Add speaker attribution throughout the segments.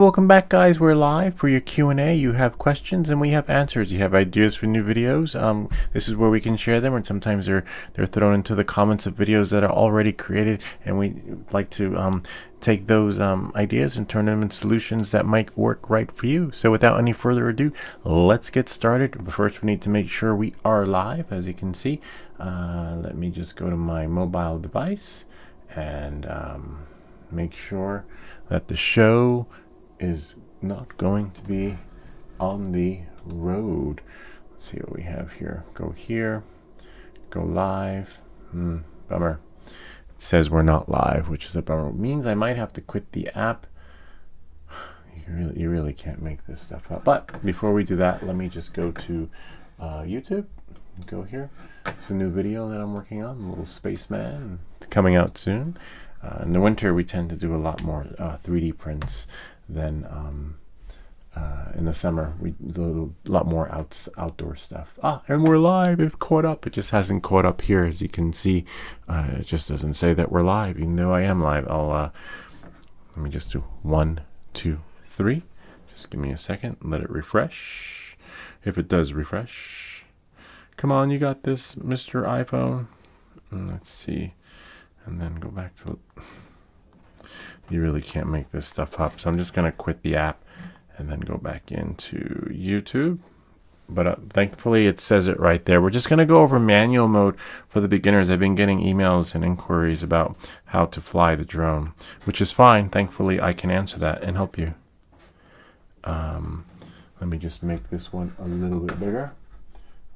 Speaker 1: Welcome back, guys. We're live for your Q&A. You have questions and we have answers. You have ideas for new videos. This is where we can share them, and sometimes they're thrown into the comments of videos that are already created, and we like to take those ideas and turn them into solutions that might work right for you. So without any further ado, let's get started. But first, we need to make sure we are live. As you can see, let me just go to my mobile device and make sure that the show is not going to be on the road. Let's see what we have here. Go here, go live. Bummer. It says we're not live, which is a bummer. It means I might have to quit the app. You really can't make this stuff up. But before we do that, let me just go to YouTube. Go here. It's a new video that I'm working on, a little spaceman, coming out soon. In the winter, we tend to do a lot more 3D prints than in the summer. We do a lot more outdoor stuff. And we're live. It's caught up. It just hasn't caught up here, as you can see. It just doesn't say that we're live, even though I am live. Let me just do 1, 2, 3. Just give me a second. Let it refresh. If it does refresh. Come on, you got this, Mr. iPhone. Let's see. And then go back to... You really can't make this stuff up. So I'm just going to quit the app and then go back into YouTube. But thankfully it says it right there. We're just going to go over manual mode for the beginners. I've been getting emails and inquiries about how to fly the drone, which is fine. Thankfully I can answer that and help you. Let me just make this one a little bit bigger.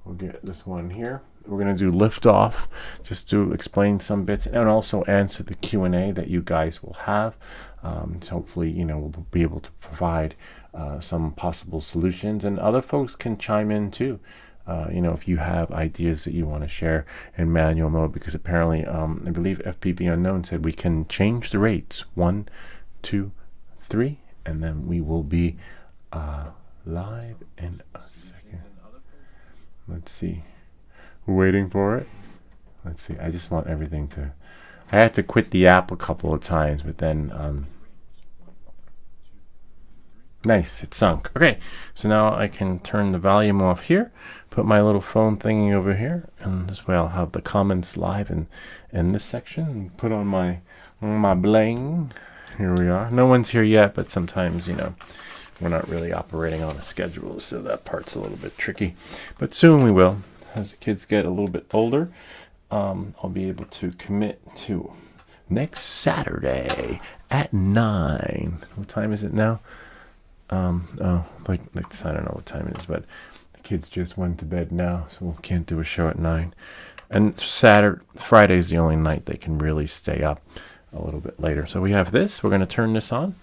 Speaker 1: We'll get this one here. We're going to do liftoff just to explain some bits and also answer the Q&A that you guys will have. So hopefully, we'll be able to provide some possible solutions, and other folks can chime in too. If you have ideas that you want to share in manual mode, because apparently, I believe FPV Unknown said we can change the rates 1, 2, 3, and then we will be live in a second. Let's see. We're waiting for it. Let's see. I just want everything to... I had to quit the app a couple of times, but then... Nice. It sunk. Okay. So now I can turn the volume off here. Put my little phone thingy over here. And this way I'll have the comments live in this section. And put on my bling. Here we are. No one's here yet, but sometimes, we're not really operating on a schedule, so that part's a little bit tricky. But soon we will. As the kids get a little bit older, I'll be able to commit to next Saturday at 9. What time is it now? I don't know what time it is, but the kids just went to bed now, so we can't do a show at 9. And Friday's the only night they can really stay up a little bit later. So we have this. We're going to turn this on.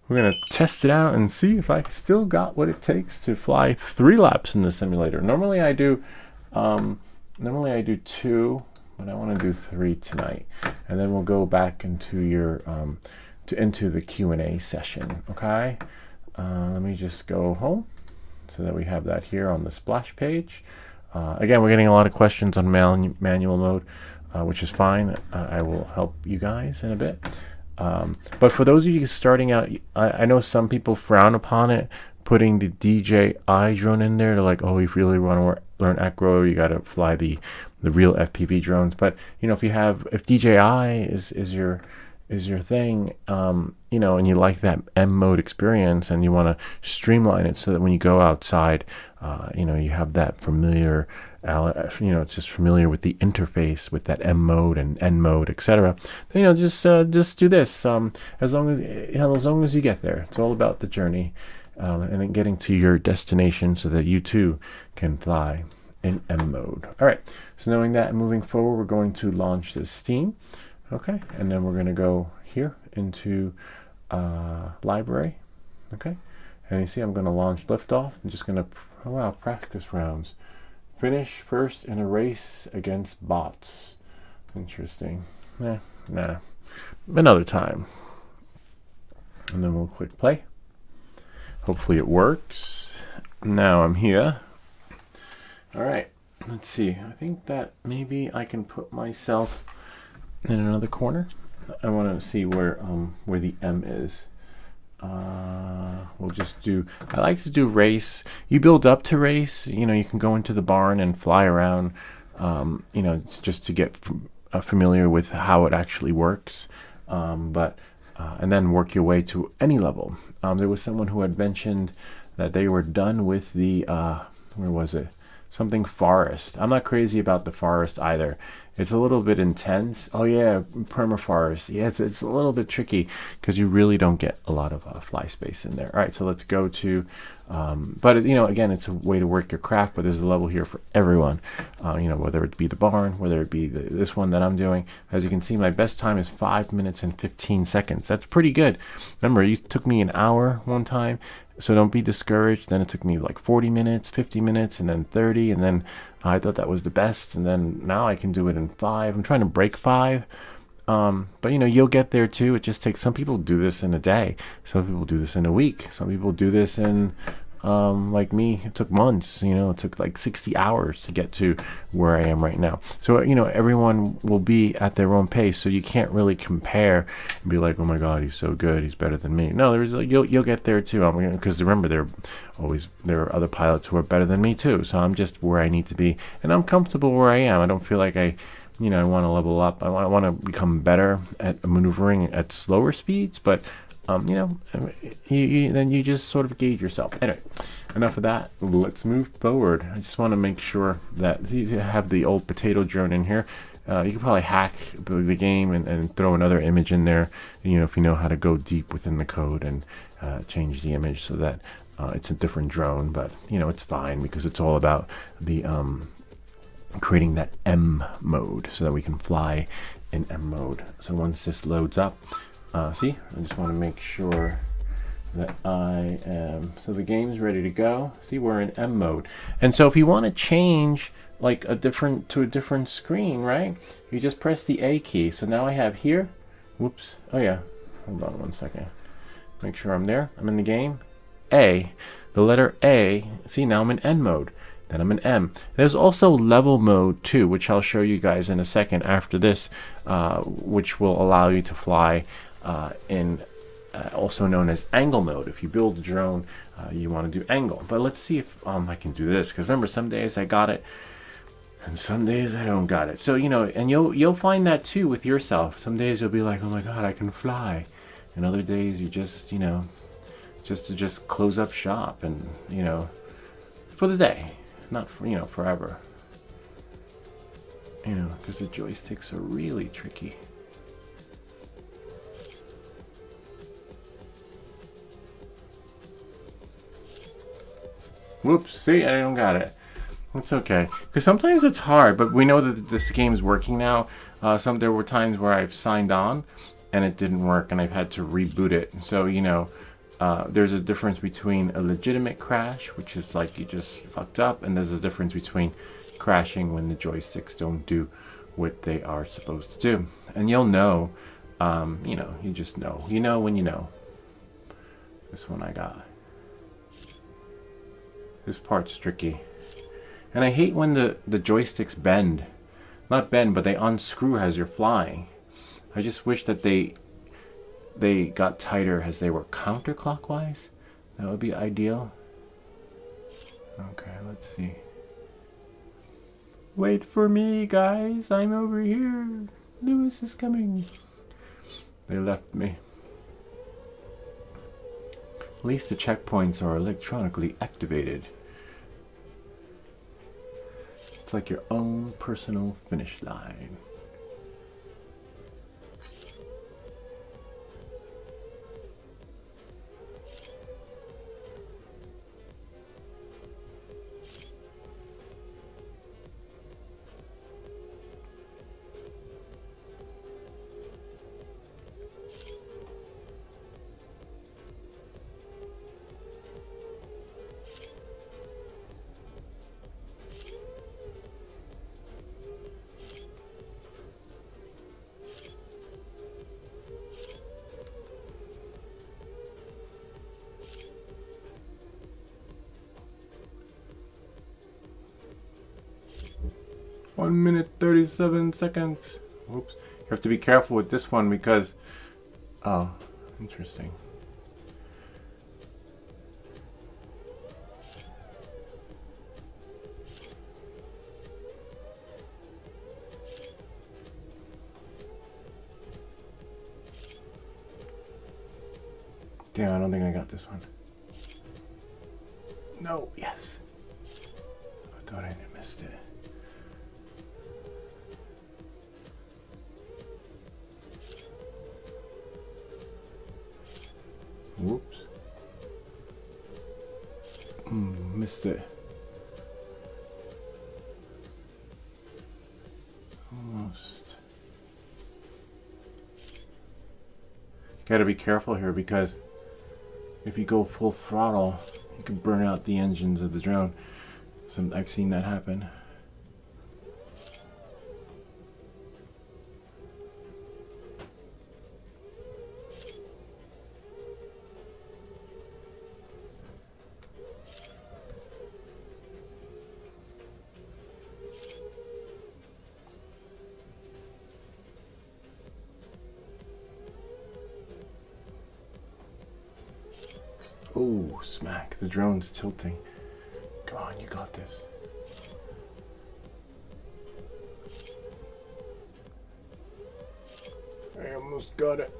Speaker 1: We're going to test it out and see if I still got what it takes to fly 3 laps in the simulator. Normally I do 2, but I want to do 3 tonight. And then we'll go back into into the Q&A session, okay? Let me just go home so that we have that here on the splash page. Again, we're getting a lot of questions on manual mode, which is fine. I will help you guys in a bit. But for those of you starting out, I know some people frown upon it, putting the DJI drone in there. They're like, oh, if you really want to learn acro, you got to fly the real FPV drones. But if DJI is your thing, and you like that M mode experience, and you want to streamline it so that when you go outside, you have that familiar. It's just familiar with the interface with that M mode and N mode, etc. Then just do this. As long as you get there, it's all about the journey, and then getting to your destination so that you too can fly in M mode. All right. So knowing that, and moving forward, we're going to launch this Steam. Okay, and then we're going to go here into library. Okay, and you see I'm going to launch liftoff. I'm just going to practice rounds. Finish first in a race against bots. Interesting. Nah. Another time. And then we'll click play. Hopefully it works. Now I'm here. All right. Let's see. I think that maybe I can put myself in another corner. I want to see where the M is. We'll just do, I like to do race. You build up to race, you know, you can go into the barn and fly around, you know, just to get familiar with how it actually works. And then work your way to any level. There was someone who had mentioned that they were done with the, where was it? Something forest. I'm not crazy about the forest either. It's a little bit intense. Oh yeah, permaforest. Yeah, it's a little bit tricky because you really don't get a lot of fly space in there. All right, so let's go to, but you know, again, it's a way to work your craft, but there's a level here for everyone. You know, whether it be the barn, whether it be this one that I'm doing. As you can see, my best time is 5 minutes and 15 seconds. That's pretty good. Remember, it took me an hour one time. So don't be discouraged. Then it took me like 40 minutes, 50 minutes, and then 30. And then I thought that was the best. And then now I can do it in 5. I'm trying to break 5. But you know, you'll get there too. It just takes, some people do this in a day. Some people do this in a week. Some people do this in, like me, it took months, you know, it took like 60 hours to get to where I am right now. So, you know, everyone will be at their own pace. So you can't really compare and be like, oh my God, he's so good, he's better than me. No, there's you'll get there too. Because remember, there are other pilots who are better than me too. So I'm just where I need to be, and I'm comfortable where I am. I don't feel like I want to level up. I want to become better at maneuvering at slower speeds, but you know, then you just sort of gauge yourself. Anyway, enough of that. Let's move forward. I just want to make sure that you have the old potato drone in here. You can probably hack the game and throw another image in there, you know, if you know how to go deep within the code and change the image so that it's a different drone. But, you know, it's fine because it's all about the creating that M mode so that we can fly in M mode. So once this loads up, see, I just want to make sure that I am, so the game's ready to go. See, we're in M mode. And so if you want to change like to a different screen, right, you just press the A key. So now I have here, whoops, oh yeah, hold on one second, make sure I'm there, I'm in the game, A, the letter A, see, now I'm in N mode. Then I'm in M. There's also level mode too, which I'll show you guys in a second after this, which will allow you to fly in also known as angle mode. If you build a drone, you want to do angle. But let's see if I can do this, because remember, some days I got it and some days I don't got it. So, you know, and you'll find that too with yourself. Some days you'll be like, oh my God, I can fly. And other days you just, you know, just close up shop and, you know, for the day. Not for, you know, forever, you know, because the joysticks are really tricky. Whoops, see, I don't got it. It's okay, because sometimes it's hard, but we know that this game is working now. There were times where I've signed on and it didn't work and I've had to reboot it. So, you know, there's a difference between a legitimate crash, which is like you just fucked up, and there's a difference between crashing when the joysticks don't do what they are supposed to do. And you'll know, you know, you just know. You know when you know. This one I got. This part's tricky. And I hate when the joysticks bend. Not bend, but they unscrew as you're flying. I just wish that they got tighter as they were counterclockwise. That would be ideal. Okay, let's see. Wait for me, guys. I'm over here. Lewis is coming. They left me. At least the checkpoints are electronically activated. It's like your own personal finish line. One minute 37 seconds. Oops. You have to be careful with this one because, oh, interesting. Damn, I don't think I got this one. No, yes. I thought I missed it. Whoops. Missed it. Almost. Gotta be careful here because if you go full throttle, you can burn out the engines of the drone. I've seen that happen. Oh, smack. The drone's tilting. Come on, you got this. I almost got it.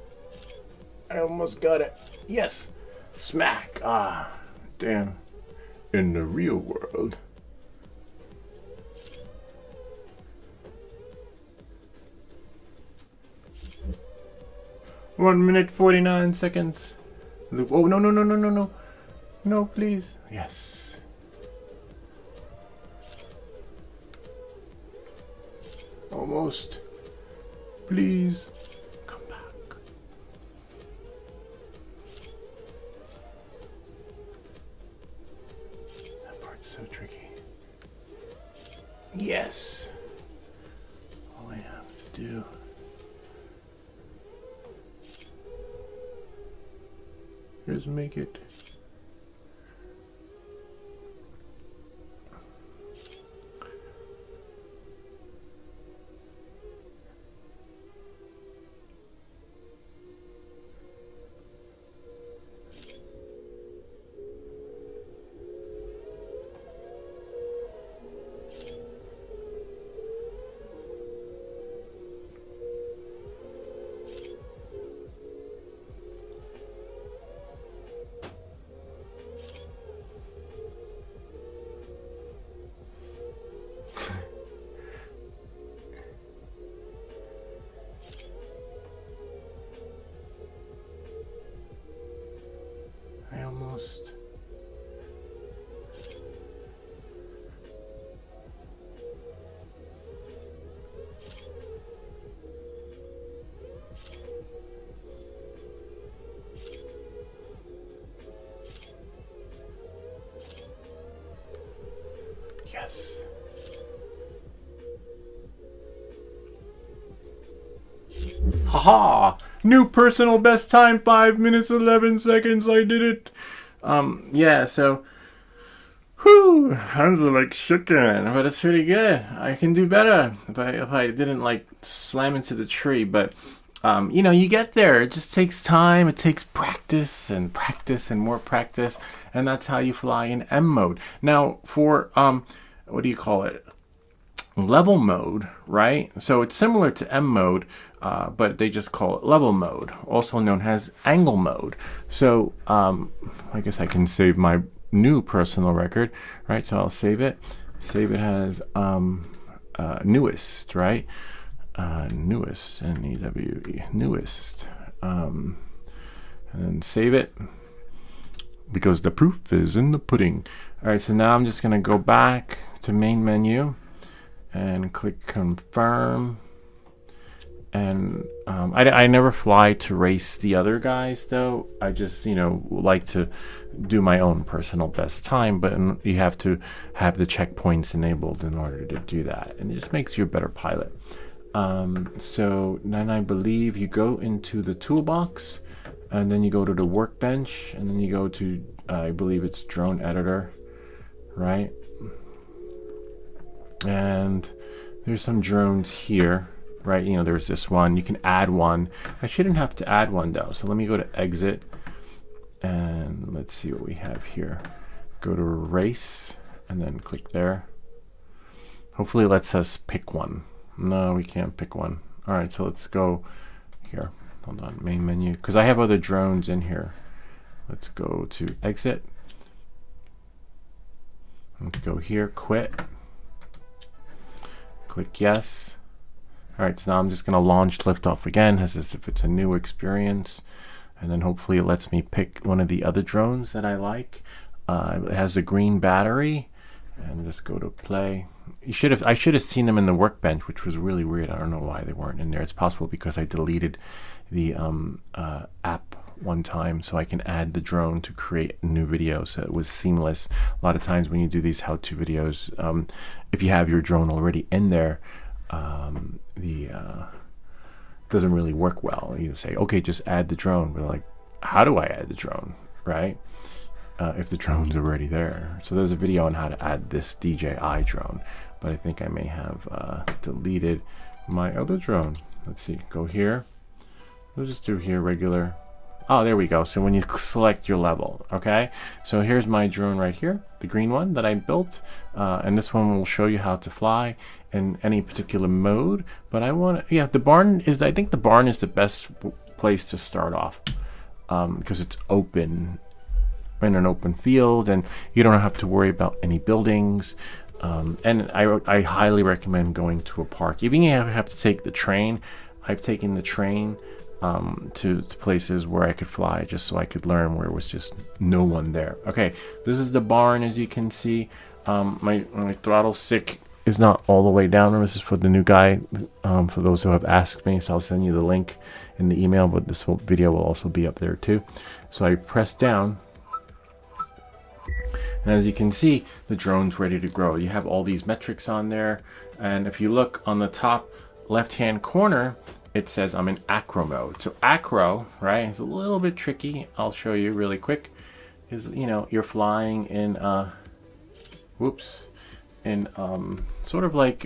Speaker 1: I almost got it. Yes! Smack! Ah, damn. In the real world. One minute 49 seconds. Oh, no, no, no, no, no, no. No, please. Yes. Almost. Please. Come back. That part's so tricky. Yes. All I have to do. Just make it. I almost. Yes. Haha! New personal best time, 5 minutes 11 seconds. I did it. Yeah. So, whew, hands are like shooken, but it's pretty good. I can do better if I didn't like slam into the tree. But you know, you get there. It just takes time. It takes practice and practice and more practice, and that's how you fly in M mode. Now, for what do you call it? Level mode, right? So it's similar to M mode, but they just call it level mode, also known as angle mode. So I guess I can save my new personal record, right? So I'll save it. Save it as newest, right? Newest, N-E-W-E, newest. And then save it, because the proof is in the pudding. All right, so now I'm just gonna go back to main menu and click confirm. And I never fly to race the other guys though. I just, you know, like to do my own personal best time, but you have to have the checkpoints enabled in order to do that, and it just makes you a better pilot. So then I believe you go into the toolbox, and then you go to the workbench, and then you go to I believe it's drone editor, right? And there's some drones here, right? You know, there's this one. You can add one. I shouldn't have to add one though. So let me go to exit, and let's see what we have here. Go to race, and then click there. Hopefully it lets us pick one. No, we can't pick one. All right, so let's go here. Hold on, main menu, because I have other drones in here. Let's go to exit. Let's go here, quit. Click yes. All right, so now I'm just going to launch liftoff again as if it's a new experience. And then hopefully it lets me pick one of the other drones that I like. It has a green battery. And just go to play. I should have seen them in the workbench, which was really weird. I don't know why they weren't in there. It's possible because I deleted the app one time, so I can add the drone to create a new video, so it was seamless. A lot of times when you do these how-to videos, if you have your drone already in there, doesn't really work well. You say, okay, just add the drone. We're like, how do I add the drone, right? If the drone's already there. So there's a video on how to add this DJI drone, but I think I may have deleted my other drone. Let's see, go here. We'll just do here regular. Oh, there we go. So when you select your level, okay? So here's my drone right here, the green one that I built, and this one will show you how to fly in any particular mode. But I want to, yeah, the barn is, I think the barn is the best place to start off, because it's open, in an open field, and you don't have to worry about any buildings. And I highly recommend going to a park. Even if you have to take the train, I've taken the train to places where I could fly, just so I could learn where it was just no one there. Okay, this is the barn, as you can see. My throttle stick is not all the way down. This is for the new guy, for those who have asked me, so I'll send you the link in the email, but this whole video will also be up there too. So I press down, and as you can see, the drone's ready to grow. You have all these metrics on there, and if you look on the top left hand corner, it says I'm in acro mode. So acro, right, is a little bit tricky. I'll show you really quick. Is, you know, you're flying in sort of like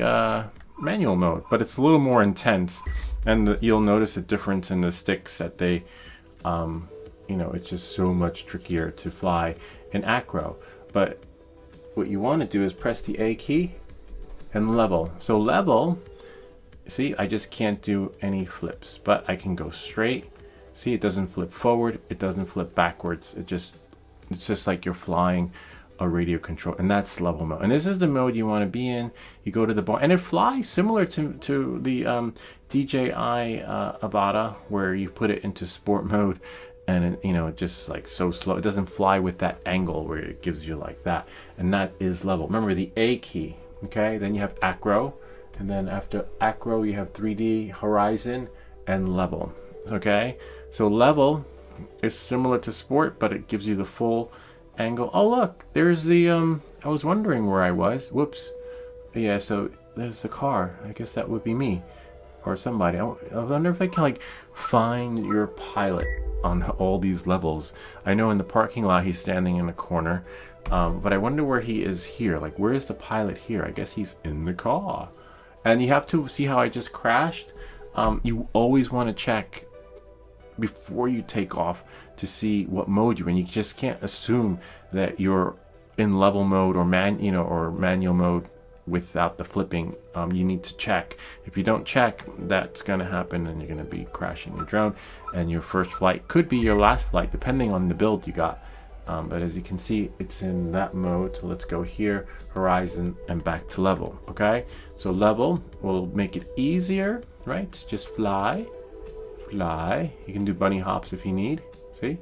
Speaker 1: manual mode, but it's a little more intense, and you'll notice a difference in the sticks that they you know, it's just so much trickier to fly in acro. But what you want to do is press the A key and level. So level, see, I just can't do any flips, but I can go straight. See, it doesn't flip forward, it doesn't flip backwards. It's just like you're flying a radio control, and that's level mode. And this is the mode you want to be in. You go to the bar, and it flies similar to the DJI Avata, where you put it into sport mode, and it, you know, it just like so slow. It doesn't fly with that angle where it gives you like that, and that is level. Remember the A key, okay? Then you have acro, and then after acro you have 3D, horizon, and level. Okay, so level is similar to sport, but it gives you the full angle. Oh look, there's the I was wondering where I was. Whoops. Yeah, so there's the car. I guess that would be me or somebody. I wonder if I can like find your pilot on all these levels. I know in the parking lot he's standing in a corner, but I wonder where he is here. Like, where is the pilot here? I guess he's in the car. And you have to see how I just crashed. You always want to check before you take off to see what mode you're in. You just can't assume that you're in level mode or manual mode without the flipping. You need to check. If you don't check, that's going to happen, and you're going to be crashing your drone, and your first flight could be your last flight, depending on the build you got. But as you can see, it's in that mode. So let's go here, horizon, and back to level. Okay, so level will make it easier, right? Just fly. You can do bunny hops if you need, see?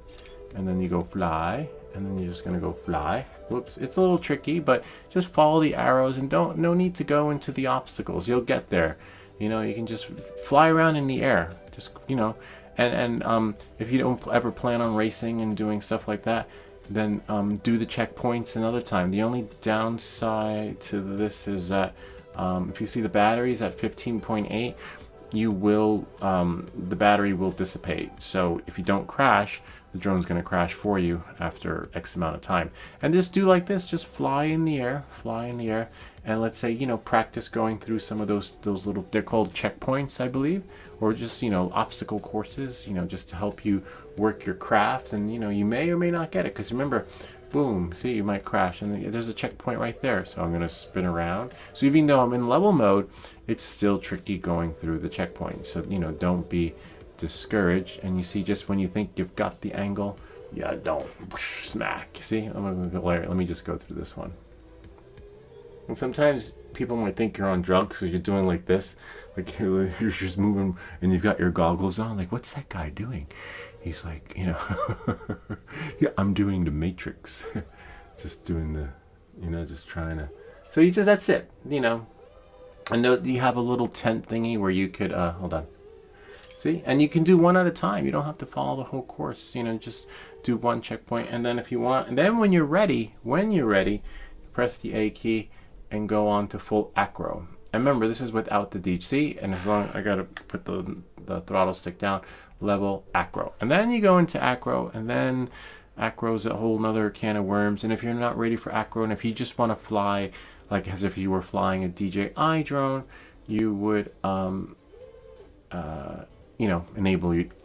Speaker 1: And then you go fly, and then you're just gonna go fly. Whoops, it's a little tricky, but just follow the arrows, and no need to go into the obstacles. You'll get there. You know, you can just fly around in the air. Just, you know, and if you don't ever plan on racing and doing stuff like that, then do the checkpoints another time. The only downside to this is that if you see the batteries at 15.8, you will the battery will dissipate. So if you don't crash, the drone's going to crash for you after X amount of time. And just do like this, just fly in the air, and let's say, you know, practice going through some of those little, they're called checkpoints, I believe, or just, you know, obstacle courses, you know, just to help you work your craft. And, you know, you may or may not get it, because remember, boom, see, you might crash, and there's a checkpoint right there. So I'm going to spin around. So even though I'm in level mode, it's still tricky going through the checkpoint. So, you know, don't be discouraged. And you see, just when you think you've got the angle, Yeah, don't. Smack. See? Let me just go through this one. And sometimes people might think you're on drugs because you're doing like this. Like you're just moving and you've got your goggles on. Like, what's that guy doing? He's like, you know, yeah, I'm doing the Matrix. Just doing the, you know, just trying to. So you just, that's it, you know. And note you have a little tent thingy where you could, hold on. See? And you can do one at a time. You don't have to follow the whole course. You know, just do one checkpoint. And then if you want, and then when you're ready, press the A key and go on to full acro. And remember, this is without the DJI. And as long I got to put the throttle stick down, level acro. And then you go into acro, and then acro is a whole nother can of worms. And if you're not ready for acro, and if you just want to fly like as if you were flying a DJI drone, you would you know,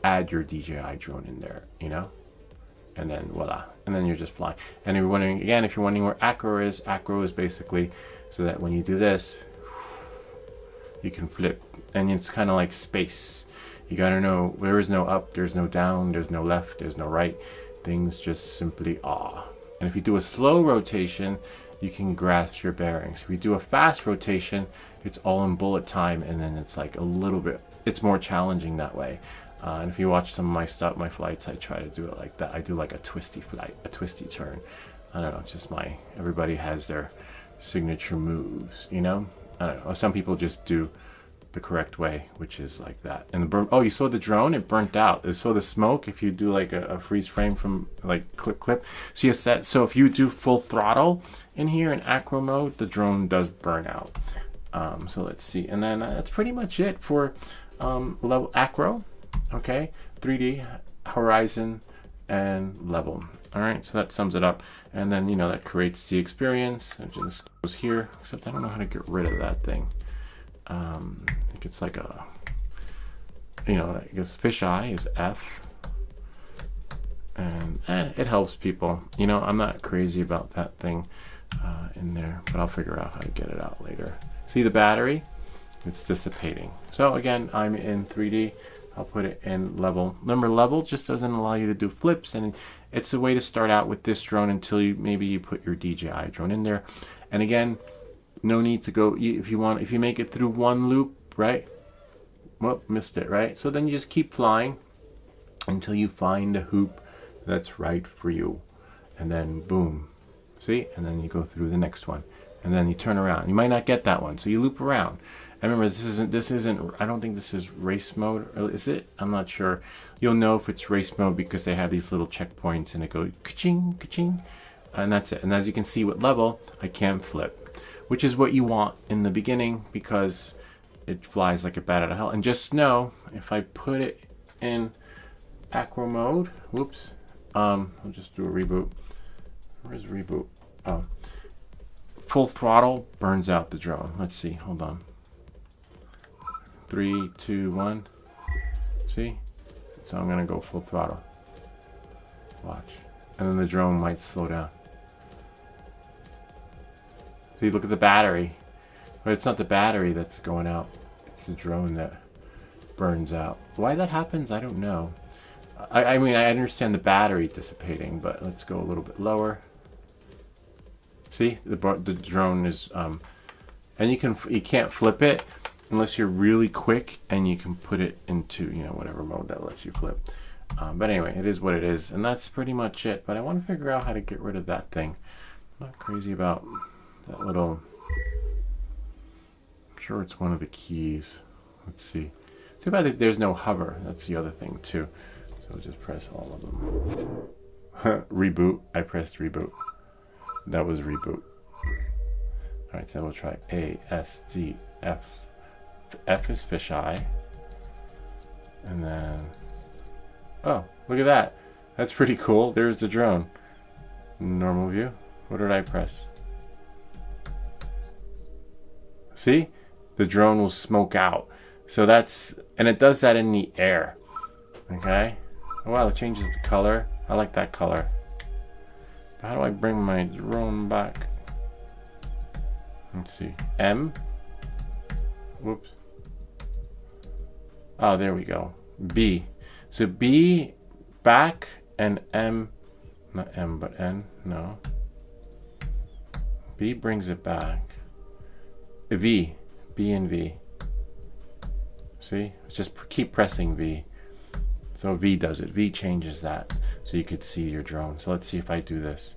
Speaker 1: add your DJI drone in there, you know, and then voila, and then you're just flying. And if you're wondering again, if you're wondering where acro is basically so that when you do this, you can flip, and it's kind of like space. You gotta know there is no up, there's no down, there's no left, there's no right. Things just simply are. And if you do a slow rotation, you can grasp your bearings. If you do a fast rotation, it's all in bullet time, and then it's like a little bit, it's more challenging that way. And if you watch some of my stuff, my flights, I try to do it like that. I do like a twisty flight, a twisty turn. I don't know, it's just everybody has their signature moves, you know? I don't know, some people just do the correct way, which is like that. And oh, you saw the drone? It burnt out. You saw the smoke. If you do like a freeze frame from like clip. So you set. So if you do full throttle in here in acro mode, the drone does burn out. So let's see. And then that's pretty much it for level acro. Okay, 3D, horizon, and level. All right, so that sums it up. And then, you know, that creates the experience. And this goes here, except I don't know how to get rid of that thing. I think it's like a, you know, I guess fisheye is F, and it helps people. You know, I'm not crazy about that thing in there, but I'll figure out how to get it out later. See the battery? It's dissipating. So again, I'm in 3D. I'll put it in level. Remember, level just doesn't allow you to do flips, and it's a way to start out with this drone until maybe you put your DJI drone in there. And again, no need to go, if you make it through one loop, right? Well, missed it, right? So then you just keep flying until you find a hoop that's right for you. And then boom, see? And then you go through the next one. And then you turn around. You might not get that one, so you loop around. And remember, this isn't, I don't think this is race mode, or is it? I'm not sure. You'll know if it's race mode because they have these little checkpoints and it goes ka-ching, ka-ching. And that's it. And as you can see with level, I can't flip, which is what you want in the beginning because it flies like a bat out of hell. And just know, if I put it in acro mode, whoops, I'll just do a reboot. Where's reboot? Oh, full throttle burns out the drone. Let's see, hold on. 3, 2, 1. See? So I'm gonna go full throttle. Watch. And then the drone might slow down. See, look at the battery. But it's not the battery that's going out. It's the drone that burns out. Why that happens, I don't know. I mean, I understand the battery dissipating, but let's go a little bit lower. See, the drone is, and you can't flip it unless you're really quick, and you can put it into, you know, whatever mode that lets you flip. But anyway, it is what it is, and that's pretty much it. But I want to figure out how to get rid of that thing. I'm not crazy about that little, I'm sure it's one of the keys. Let's see. Too bad that there's no hover. That's the other thing too. So just press all of them. Reboot. I pressed reboot. That was reboot. Alright, so we'll try A, S, D, F. F is fisheye. And then, oh, look at that. That's pretty cool. There's the drone. Normal view. What did I press? See? The drone will smoke out. So that's, and it does that in the air. Okay? Oh, wow, it changes the color. I like that color. How do I bring my drone back? Let's see. M. Whoops. Oh, there we go. B. So B back and M Not M, but N. No. B brings it back. V. B and V. See? Just keep pressing V. So V does it. V changes that. So you could see your drone. So let's see if I do this.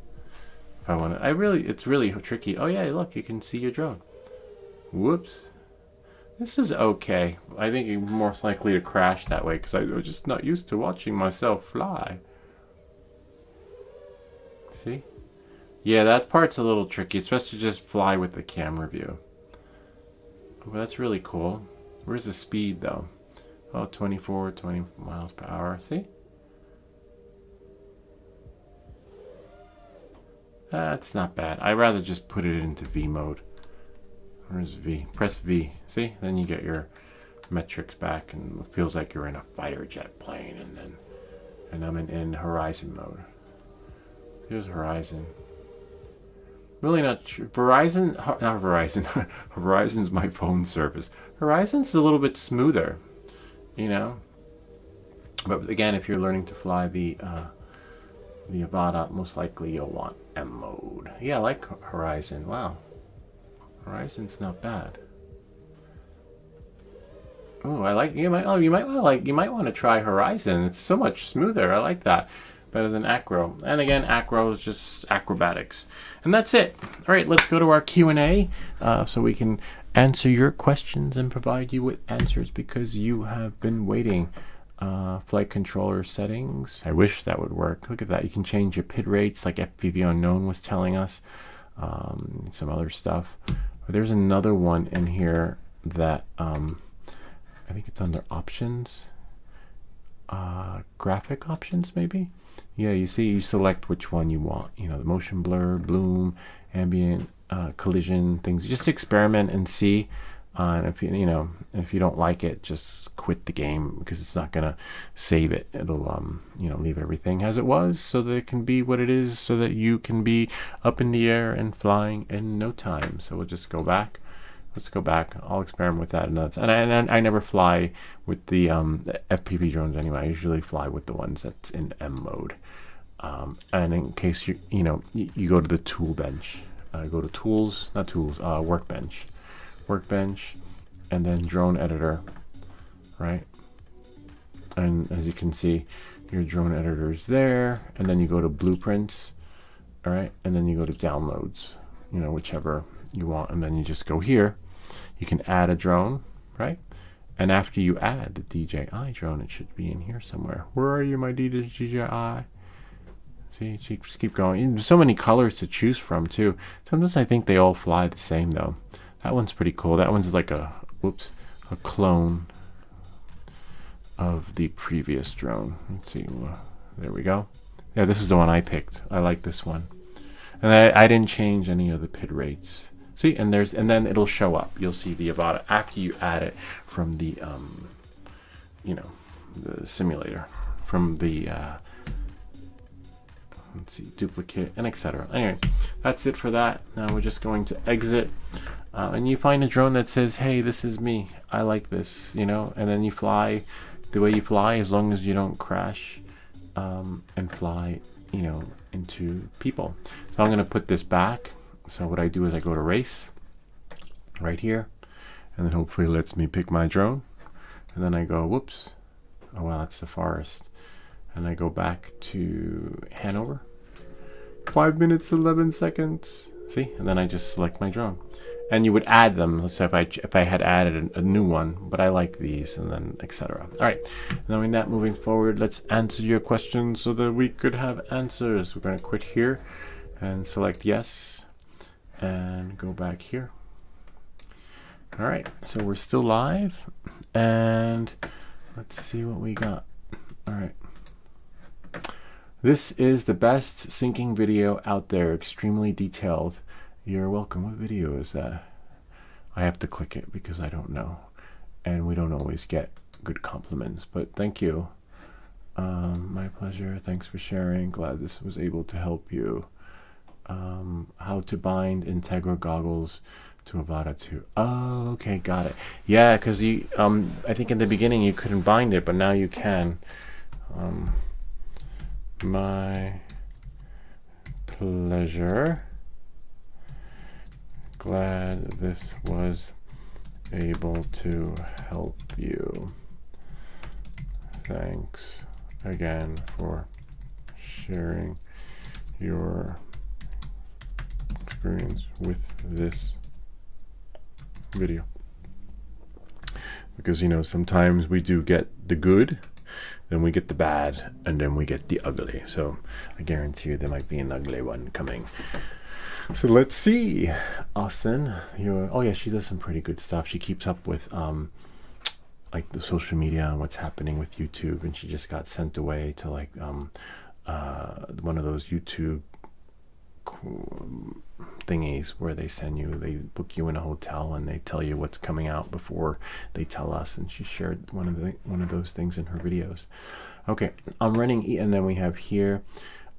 Speaker 1: If I want to, it's really tricky. Oh yeah, look, you can see your drone. Whoops. This is okay. I think you're most likely to crash that way because I'm just not used to watching myself fly. See? Yeah, that part's a little tricky. It's best to just fly with the camera view. Well, that's really cool. Where's the speed though? Oh, 20 miles per hour. See? That's not bad. I'd rather just put it into V mode. Where's V? Press V. See? Then you get your metrics back and it feels like you're in a fighter jet plane, and I'm in horizon mode. Here's horizon. Really not sure. Verizon, not Verizon. Verizon's my phone service. Horizon's a little bit smoother, you know. But again, if you're learning to fly the avata, most likely you'll want M mode. Yeah, I like Horizon. Wow, Horizon's not bad. Oh, I like you might want to try Horizon. It's so much smoother. I like that. Better than acro. And again, acro is just acrobatics. And that's it. All right, let's go to our Q&A so we can answer your questions and provide you with answers because you have been waiting. Flight controller settings. I wish that would work. Look at that. You can change your PID rates like FPV Unknown was telling us. Some other stuff. But there's another one in here that I think it's under options. Graphic options maybe. Yeah, you see, you select which one you want. You know, the motion blur, bloom, ambient, collision, things. Just experiment and see. And if if you don't like it, just quit the game because it's not gonna save it. It'll leave everything as it was so that it can be what it is, so that you can be up in the air and flying in no time. So we'll just go back. Let's go back. I'll experiment with that. And I never fly with the FPV drones anyway. I usually fly with the ones that's in M mode. And in case you go to the tool bench, go to tools, not tools, workbench, and then drone editor, right? And as you can see, your drone editor is there, and then you go to blueprints, all right, and then you go to downloads, whichever you want, and then you just go here. You can add a drone, right? And after you add the DJI drone, it should be in here somewhere. Where are you, my DJI? See, just keep going. There's so many colors to choose from too. Sometimes I think they all fly the same though. That one's pretty cool. That one's like a clone of the previous drone. Let's see. There we go. Yeah, this is the one I picked. I like this one. And I didn't change any of the PID rates. See, and then it'll show up. You'll see the avata after you add it from the the simulator, from the let's see, duplicate and etc. Anyway, that's it for that. Now we're just going to exit, and you find a drone that says, "Hey, this is me. I like this," and then you fly the way you fly, as long as you don't crash and fly, into people. So I'm going to put this back. So what I do is I go to race right here, and then hopefully it lets me pick my drone, and then I go, whoops, oh wow, that's the forest, and I go back to Hanover, 5 minutes 11 seconds. See, and then I just select my drone, and you would add them. So if I had added a new one, but I like these, and then etc. All right, knowing that, moving forward, let's answer your questions so that we could have answers. We're going to quit here and select yes, and go back here. All right, so we're still live, and let's see what we got. All right. This is the best syncing video out there, extremely detailed. You're welcome. What video is that? I have to click it because I don't know, and we don't always get good compliments, but thank you. My pleasure. Thanks for sharing. Glad this was able to help you. How to bind Integra goggles to Avata 2. Oh, okay, got it. Yeah, because you I think in the beginning you couldn't bind it, but now you can. My pleasure. Glad this was able to help you. Thanks again for sharing your experience with this video. Because, you know, sometimes we do get the good, then we get the bad, and then we get the ugly. So I guarantee you there might be an ugly one coming. So let's see. Austin, oh yeah, she does some pretty good stuff. She keeps up with like the social media and what's happening with YouTube, and she just got sent away to like one of those YouTube thingies where they book you in a hotel and they tell you what's coming out before they tell us, and she shared one of those things in her videos. Okay, I'm running and then we have here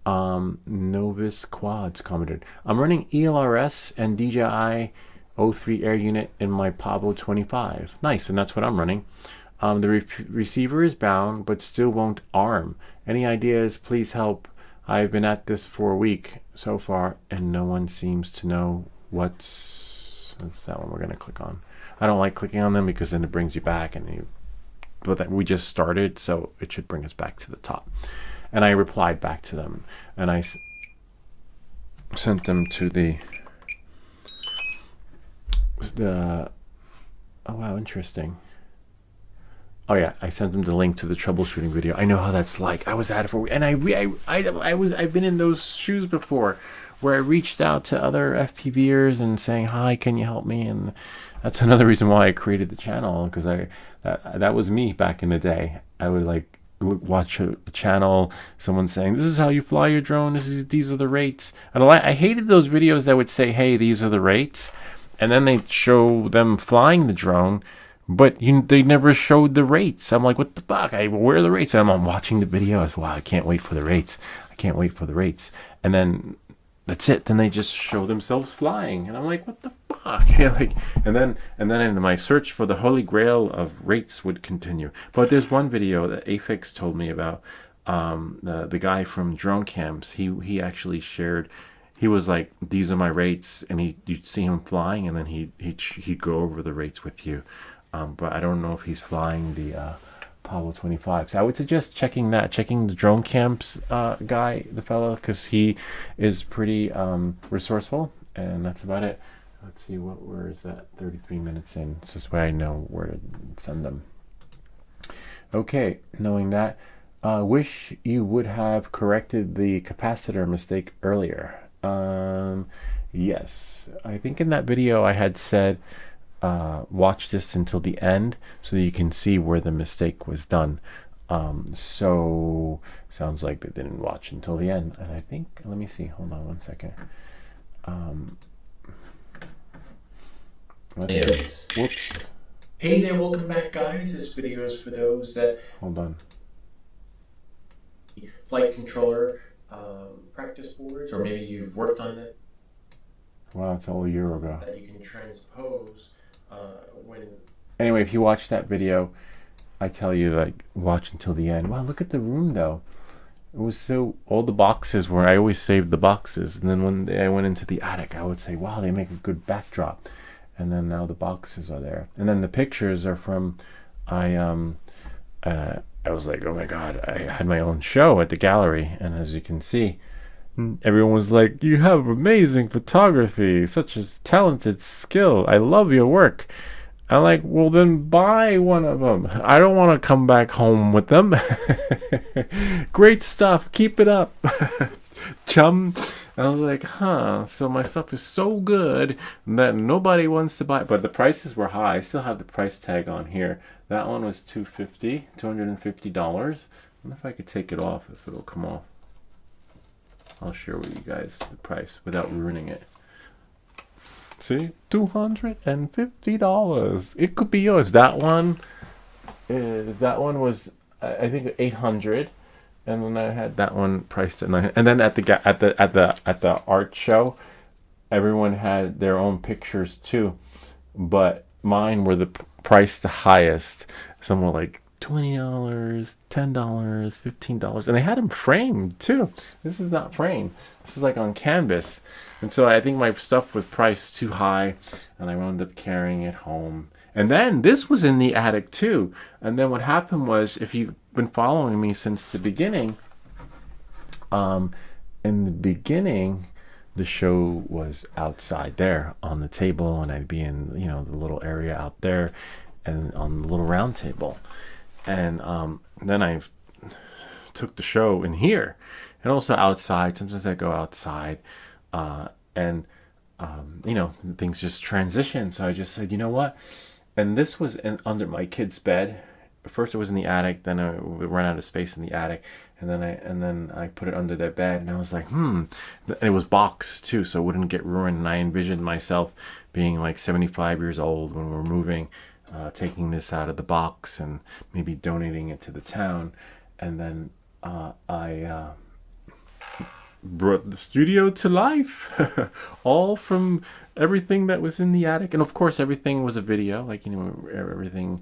Speaker 1: Novus Quads commented, I'm running ELRS and DJI 03 air unit in my Pablo 25. Nice, and that's what I'm running. The receiver is bound but still won't arm. Any ideas? Please help. I've been at this for a week so far and no one seems to know that's that one we're going to click on. I don't like clicking on them because then it brings you back, but we just started, so it should bring us back to the top. And I replied back to them and I sent them to the oh wow, interesting. Oh yeah, I sent them the link to the troubleshooting video. I know how that's like. I was at it for, and I've been in those shoes before, where I reached out to other FPVers and saying, "Hi, can you help me?" And that's another reason why I created the channel, because that was me back in the day. I would like watch a channel, someone saying, "This is how you fly your drone. These are the rates." And I hated those videos that would say, "Hey, these are the rates," and then they show them flying the drone. But they never showed the rates. I'm like, what the fuck? Where are the rates? And I'm watching the video. I was, wow, I can't wait for the rates. I can't wait for the rates. And then that's it. Then they just show themselves flying. And I'm like, what the fuck? and then in my search for the holy grail of rates would continue. But there's one video that Afix told me about. The guy from Drone Camps, he actually shared. He was like, these are my rates. And you'd see him flying, and then he'd go over the rates with you. But I don't know if he's flying the Pablo 25. So I would suggest checking the Drone Camps guy, the fellow, because he is pretty resourceful. And that's about it. Let's see, where is that? 33 minutes in. So this way I know where to send them. Okay, knowing that, wish you would have corrected the capacitor mistake earlier. Yes, I think in that video I had said, watch this until the end so you can see where the mistake was done. So sounds like they didn't watch until the end. And I think, let me see, hold on one second. Whoops. Hey there, welcome back, guys. This video is for those that, hold on, flight controller practice boards, or maybe you've worked on it. Wow, it's all a year ago. That you can transpose Anyway, if you watch that video, I tell you, like, watch until the end. Wow, look at the room though. It was all the boxes were, I always saved the boxes, and then when I went into the attic, I would say, wow, they make a good backdrop. And then now the boxes are there, and then the pictures are from I was like, oh my god, I had my own show at the gallery, and as you can see, everyone was like, you have amazing photography, such a talented skill, I love your work. I'm like, well then buy one of them. I don't want to come back home with them. Great stuff, keep it up. Chum. I was like, so my stuff is so good that nobody wants to buy it. But the prices were high. I still have the price tag on here. That one was $250. I wonder if I could take it off, if it'll come off. I'll share with you guys the price without ruining it. See, $250. It could be yours. That one was, I think, $800. And then I had that one priced at $900. And then at the art show, everyone had their own pictures too, but mine were priced the highest. Some were like $20, $10, $15, and they had them framed too. This is not framed. This is like on canvas. And so I think my stuff was priced too high, and I wound up carrying it home. And then this was in the attic too. And then what happened was, if you've been following me since the beginning, in the beginning, the show was outside there on the table, and I'd be in, the little area out there and on the little round table. And then I took the show in here, and also outside. Sometimes I go outside, and things just transition. So I just said, you know what? And this was under my kid's bed. First it was in the attic, then I ran out of space in the attic, and then I put it under their bed, and I was like, And it was boxed too, so it wouldn't get ruined. And I envisioned myself being like 75 years old when we're moving, taking this out of the box and maybe donating it to the town. And then I brought the studio to life, all from everything that was in the attic. And of course, everything was a video, like, everything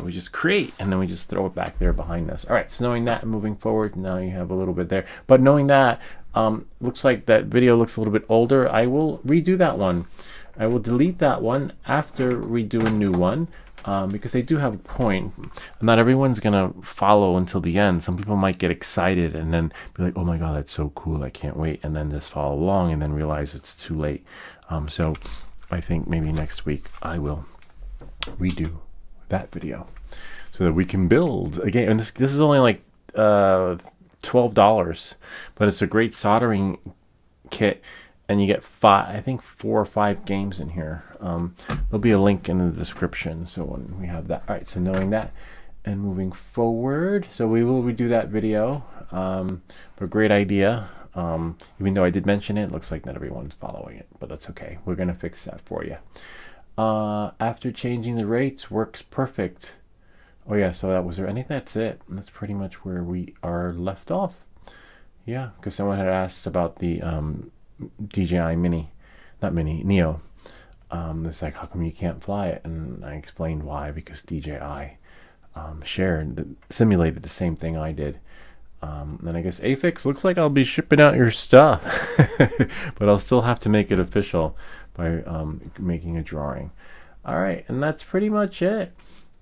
Speaker 1: we just create, and then we just throw it back there behind us. All right, so knowing that, moving forward, now you have a little bit there. But knowing that, looks like that video looks a little bit older. I will redo that one. I will delete that one after we do a new one, because they do have a point. Not everyone's gonna follow until the end. Some people might get excited and then be like, oh my god, that's so cool, I can't wait, and then just follow along and then realize it's too late. So I think maybe next week I will redo that video so that we can build again. And this is only like $12, but it's a great soldering kit, and you get 4 or 5 games in here. There'll be a link in the description, so when we have that. All right, so knowing that and moving forward, so we will redo that video. But great idea. Even though I did mention it, looks like not everyone's following it, but that's okay. We're gonna fix that for you. After changing the rates, works perfect. Oh yeah, so that was there. I think that's it. That's pretty much where we are left off. Yeah, because someone had asked about the DJI Neo. It's like, how come you can't fly it? And I explained why, because DJI simulated the same thing I did. And I guess Afix looks like I'll be shipping out your stuff, but I'll still have to make it official by making a drawing. All right, and that's pretty much it.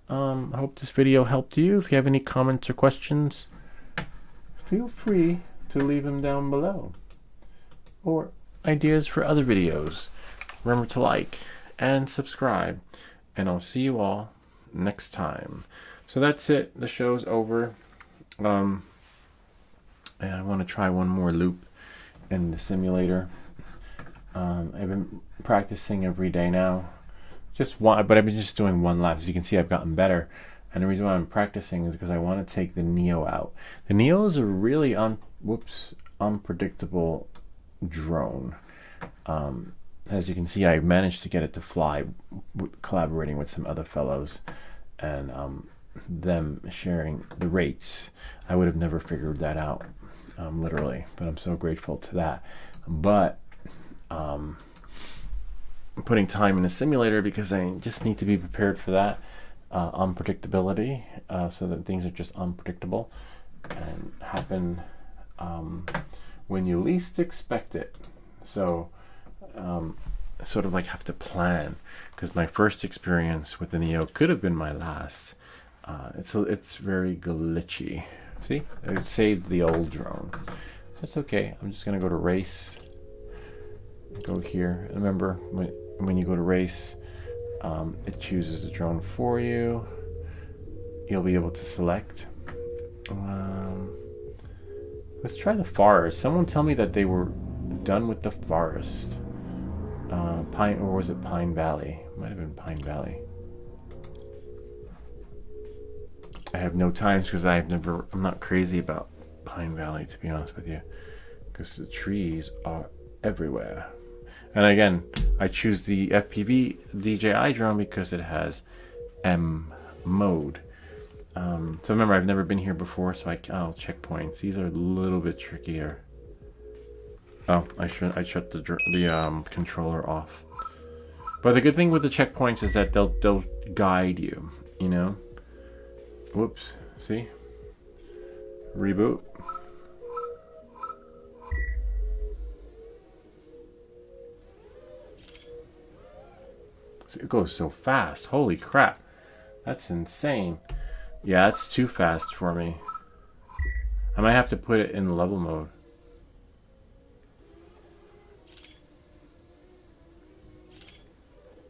Speaker 1: I hope this video helped you. If you have any comments or questions, feel free to leave them down below, or ideas for other videos. Remember to like and subscribe, and I'll see you all next time. So that's it. The show's over. And I want to try one more loop in the simulator. I've been practicing every day now. Just one, but I've been just doing one lap. As you can see, I've gotten better. And the reason why I'm practicing is because I want to take the Neo out. The Neo is a really unpredictable drone. As you can see, I managed to get it to fly, collaborating with some other fellows, and them sharing the rates. I would have never figured that out, literally, but I'm so grateful to that. But putting time in a simulator, because I just need to be prepared for that unpredictability, so that things are just unpredictable and happen when you least expect it. So sort of like have to plan, because my first experience with the Neo could have been my last. It's very glitchy. See, it saved the old drone. That's okay. I'm just gonna go to race. Go here. Remember, when you go to race, it chooses the drone for you. You'll be able to select. Let's try the forest. Someone tell me that they were done with the forest. Pine, or was it Pine Valley? Might have been Pine Valley. I have no times, because I'm not crazy about Pine Valley, to be honest with you, because the trees are everywhere. And again, I choose the FPV DJI drone because it has M mode. So remember, I've never been here before, so I'll checkpoints. These are a little bit trickier. Oh, I shut the controller off. But the good thing with the checkpoints is that they'll guide you, you know. Whoops, see? Reboot. It goes so fast. Holy crap. That's insane. Yeah, that's too fast for me. I might have to put it in level mode.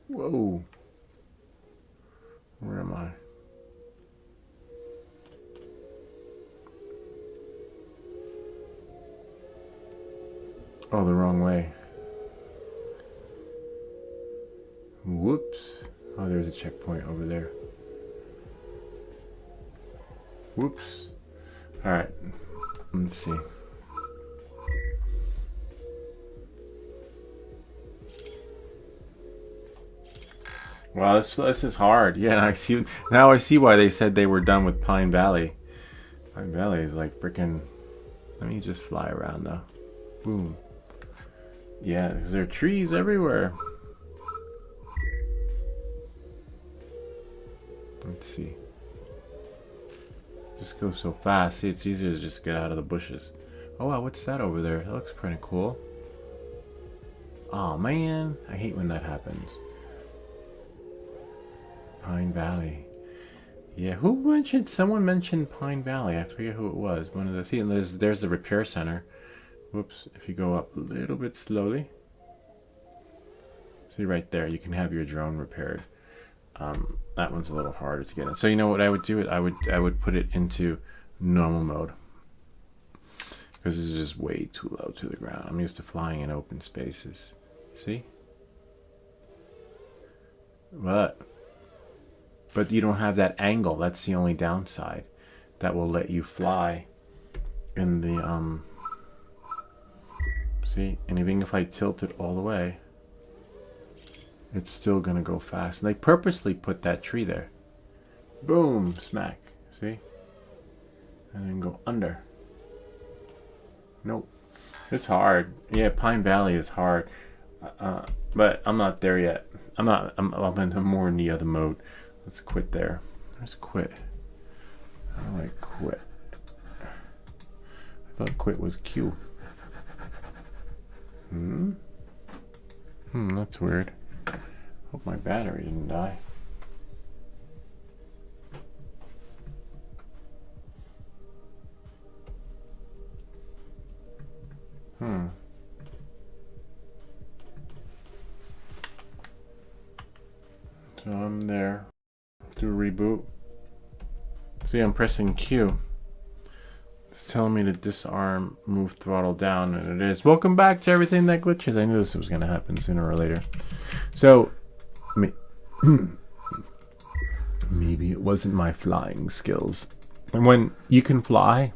Speaker 1: Whoa. Where am I? Oh, the wrong way. Whoops. Oh, there's a checkpoint over there. Whoops. Alright. Let's see. Wow, this is hard. Yeah, now I see why they said they were done with Pine Valley. Pine Valley is like freaking. Let me just fly around though. Boom. Yeah, because there are trees everywhere. Let's see. Just go so fast. See, it's easier to just get out of the bushes. Oh wow, what's that over there? That looks pretty cool. Oh man, I hate when that happens. Pine Valley. Yeah, who mentioned? Someone mentioned Pine Valley. I forget who it was. One of the. See, and there's the repair center. Whoops. If you go up a little bit slowly. See right there, you can have your drone repaired. That one's a little harder to get in. So you know what I would do? I would put it into normal mode. Because this is just way too low to the ground. I'm used to flying in open spaces. See? But you don't have that angle. That's the only downside. That will let you fly in the see? And even if I tilt it all the way, it's still gonna go fast. And they purposely put that tree there. Boom, smack. See? And then go under. Nope. It's hard. Yeah, Pine Valley is hard. But I'm not there yet. I'm in more in the other mode. Let's quit there. Let's quit. How do I quit? I thought quit was Q. That's weird. Hope my battery didn't die. So I'm there. Do a reboot. See, I'm pressing Q. It's telling me to disarm, move throttle down, and it is. Welcome back to Everything That Glitches. I knew this was going to happen sooner or later. So, maybe it wasn't my flying skills. And when you can fly,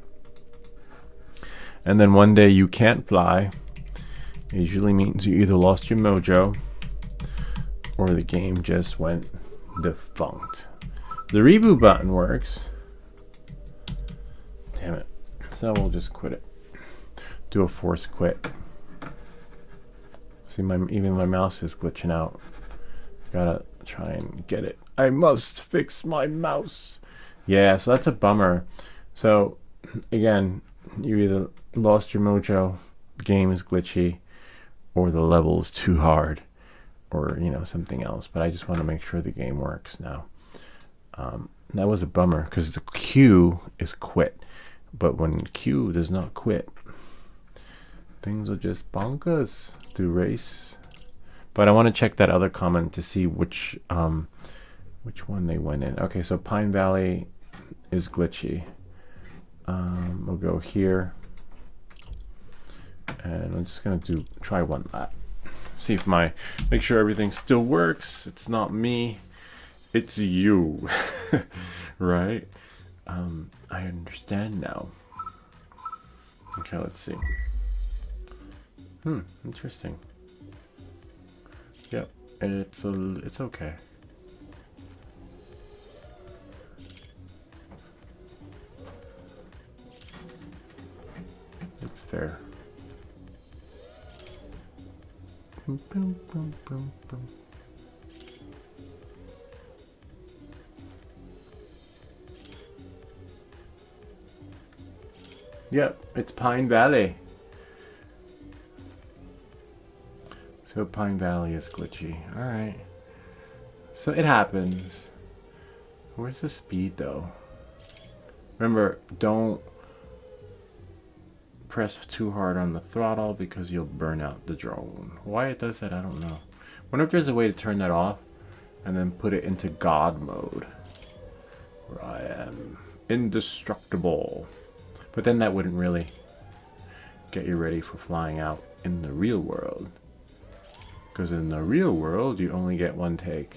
Speaker 1: and then one day you can't fly, it usually means you either lost your mojo, or the game just went defunct. The reboot button works. Damn it. So we'll just quit it. Do a force quit. See, even my mouse is glitching out. Gotta try and get it. I must fix my mouse. Yeah, so that's a bummer. So again, you either lost your mojo, the game is glitchy, or the level is too hard, or something else. But I just want to make sure the game works now. That was a bummer because the Q is quit. But when Q does not quit, things are just bonkers. Do race. But I want to check that other comment to see which one they went in. Okay, so Pine Valley is glitchy. We'll go here. And I'm just going to try one lap. See if make sure everything still works. It's not me. It's you. Right? I understand now. Okay, let's see. Interesting. Yep, it's okay. It's fair. Boom, boom, boom, boom, boom. Yep, it's Pine Valley. So Pine Valley is glitchy. Alright. So it happens. Where's the speed though? Remember, don't press too hard on the throttle because you'll burn out the drone. Why it does that, I don't know. Wonder if there's a way to turn that off and then put it into God mode, where I am indestructible. But then that wouldn't really get you ready for flying out in the real world. Because in the real world, you only get one take.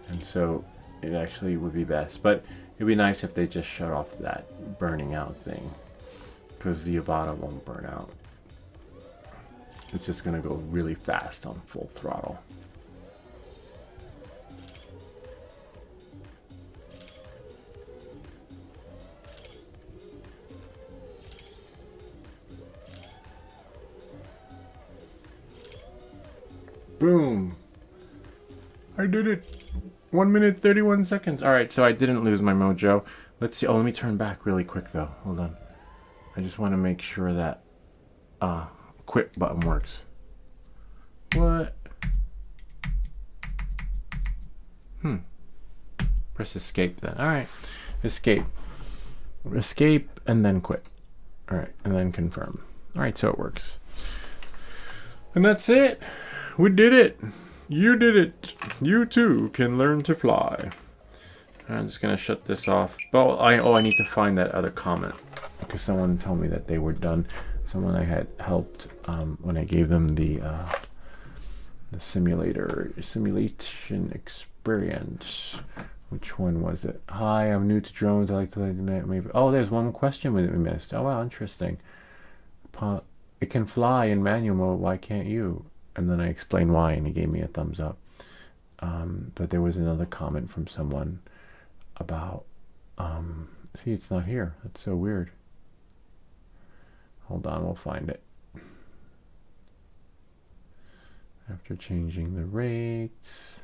Speaker 1: And so it actually would be best. But it'd be nice if they just shut off that burning out thing. Because the avata won't burn out. It's just going to go really fast on full throttle. Boom. I did it. 1 minute 31 seconds. Alright, so I didn't lose my mojo. Let's see. Oh, let me turn back really quick though. Hold on. I just want to make sure that quit button works. What? Press escape then. Alright. Escape. Escape and then quit. Alright, and then confirm. Alright, so it works. And that's it. We did it. You did it. You too can learn to fly. I'm just gonna shut this off. Oh, I need to find that other comment because someone told me that they were done. Someone I had helped when I gave them the simulation experience. Which one was it? Hi, I'm new to drones. I like to maybe. Oh, there's one question we missed. Oh wow, interesting. It can fly in manual mode. Why can't you? And then I explained why, and he gave me a thumbs up. But there was another comment from someone about, see, it's not here. That's so weird. Hold on, we'll find it. After changing the rates.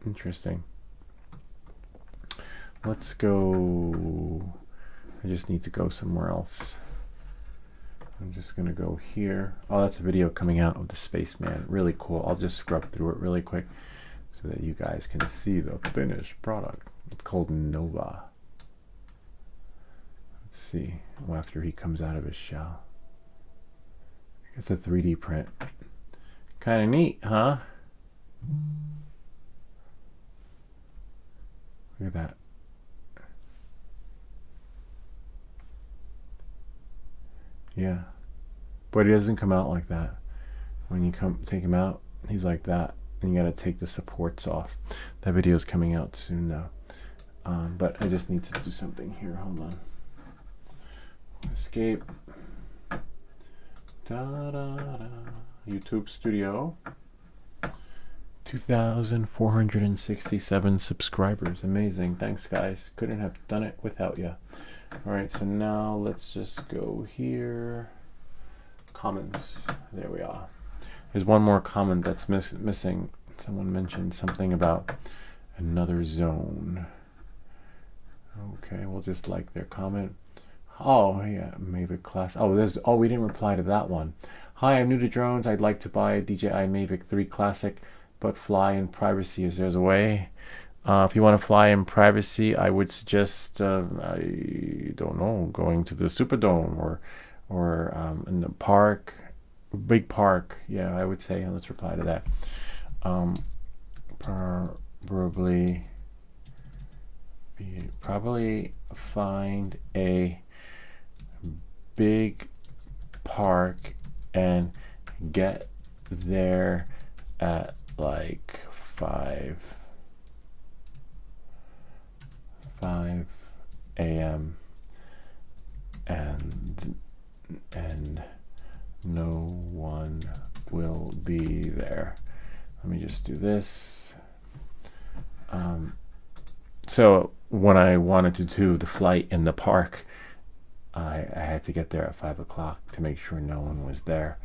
Speaker 1: Interesting. Let's go. I just need to go somewhere else. I'm just gonna go here. Oh, that's a video coming out of the spaceman. Really cool. I'll just scrub through it really quick so that you guys can see the finished product. It's called Nova. Let's see. Well, after he comes out of his shell. It's a 3D print. Kind of neat, huh? Look at that. Yeah, but he doesn't come out like that. When you take him out, he's like that, and you gotta take the supports off. That video is coming out soon though. But I just need to do something here. Hold on. Escape. YouTube Studio. 2,467 subscribers. Amazing. Thanks, guys. Couldn't have done it without you. All right, so now let's just go here. Comments. There we are. There's one more comment that's missing. Someone mentioned something about another zone. Okay, we'll just like their comment. Oh, yeah, Mavic class. Oh, we didn't reply to that one. Hi, I'm new to drones. I'd like to buy a DJI Mavic 3 Classic, but fly in privacy. Is there a way? If you want to fly in privacy, I would suggest, I don't know, going to the Superdome or in the park, big park. Yeah, I would say. Let's reply to that. Probably find a big park and get there at like 5 a.m. and no one will be there. Let me just do this. So when I wanted to do the flight in the park, I had to get there at 5 o'clock to make sure no one was there.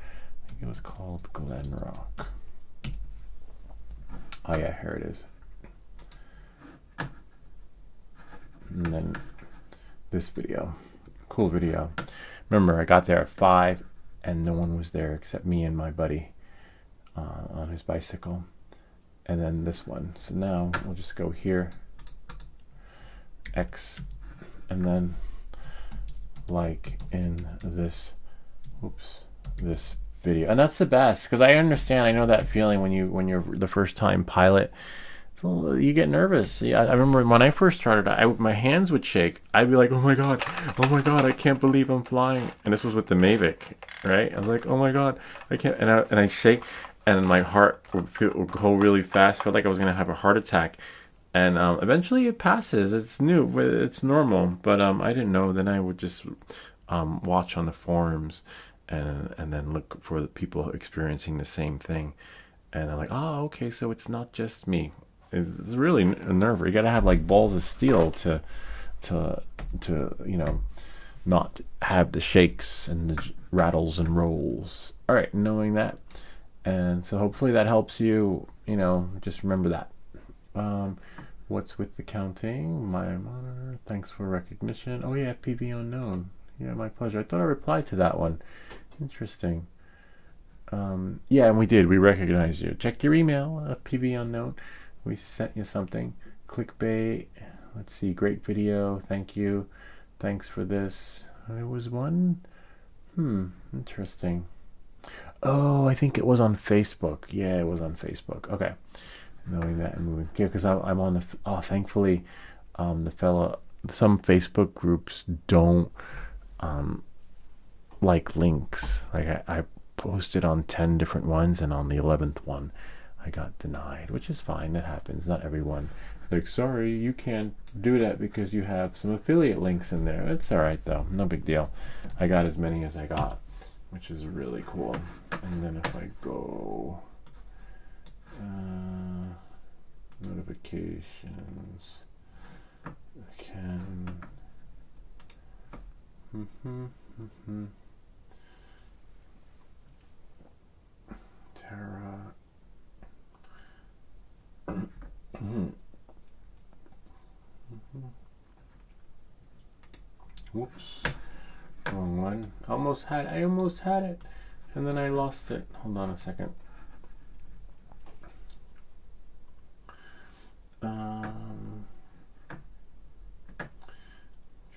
Speaker 1: I think it was called Glen Rock. Oh yeah, here it is. And then this video, cool video. Remember, I got there at 5 and no one was there except me and my buddy on his bicycle. And then this one. So now we'll just go here, X, and then like in this, this video. And that's the best, because I understand, I know that feeling when you're the first time pilot, you get nervous. Yeah, I remember when I first started, my hands would shake. I'd be like, oh my god, I can't believe I'm flying. And this was with the Mavic, right? I was like, oh my god, I can't. And I shake, and my heart would go really fast. Felt like I was gonna have a heart attack. And eventually it passes. It's new, it's normal. But I didn't know. Then I would just watch on the forums, and then look for the people experiencing the same thing. And I'm like, oh, okay, so it's not just me. It's really a nerve. You gotta have like balls of steel to not have the shakes and the rattles and rolls. All right, knowing that, and so hopefully that helps you. Just remember that. What's with the counting? My monitor. Thanks for recognition. Oh yeah, FPV unknown. Yeah, my pleasure. I thought I replied to that one. Interesting. Yeah, and we did. We recognized you. Check your email. FPV unknown. We sent you something. Clickbait. Let's see. Great video. Thank you. Thanks for this. There was one. Interesting. Oh, I think it was on Facebook. Yeah, it was on Facebook. Okay. Knowing that and moving. Yeah, because I'm on the. Thankfully, some Facebook groups don't like links. Like I posted on 10 different ones, and on the 11th one I got denied, which is fine. That happens. Not everyone. Like, sorry, you can't do that because you have some affiliate links in there. It's all right though. No big deal. I got as many as I got, which is really cool. And then if I go notifications, I can Tara. Whoops, wrong one. I almost had it, and then I lost it. Hold on a second.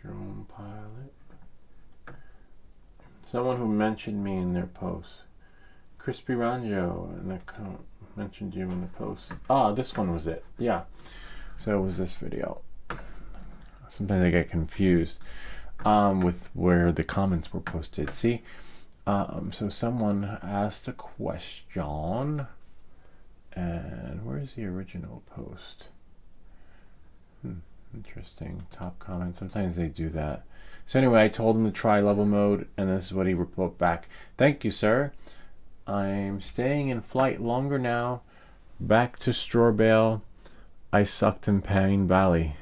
Speaker 1: Drone pilot. Someone who mentioned me in their post. Crispy Ranjo, an account mentioned you in the post. This one was it. Yeah. So it was this video. Sometimes I get confused with where the comments were posted. See, so someone asked a question, and where's the original post? Interesting. Top comment. Sometimes they do that. So anyway, I told him to try level mode, and this is what he wrote back. Thank you, sir. I'm staying in flight longer now. Back to straw bale. I sucked in Pine Valley.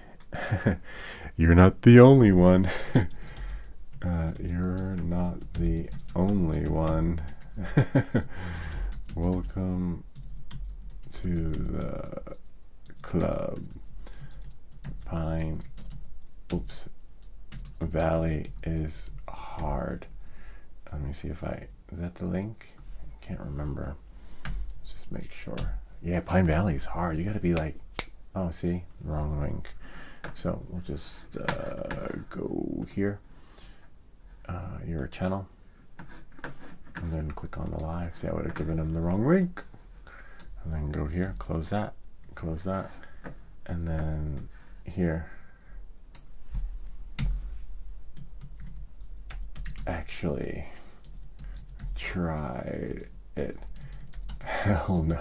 Speaker 1: You're not the only one. You're not the only one. Welcome to the club. Pine Valley is hard. Let me see if is that the link? I can't remember. Let's just make sure. Yeah, Pine Valley is hard. You gotta be like, oh, see, wrong link. So we'll just go here, your channel, and then click on the live. See, I would have given them the wrong link. And then go here, close that, and then here. Actually, tried it. Hell no.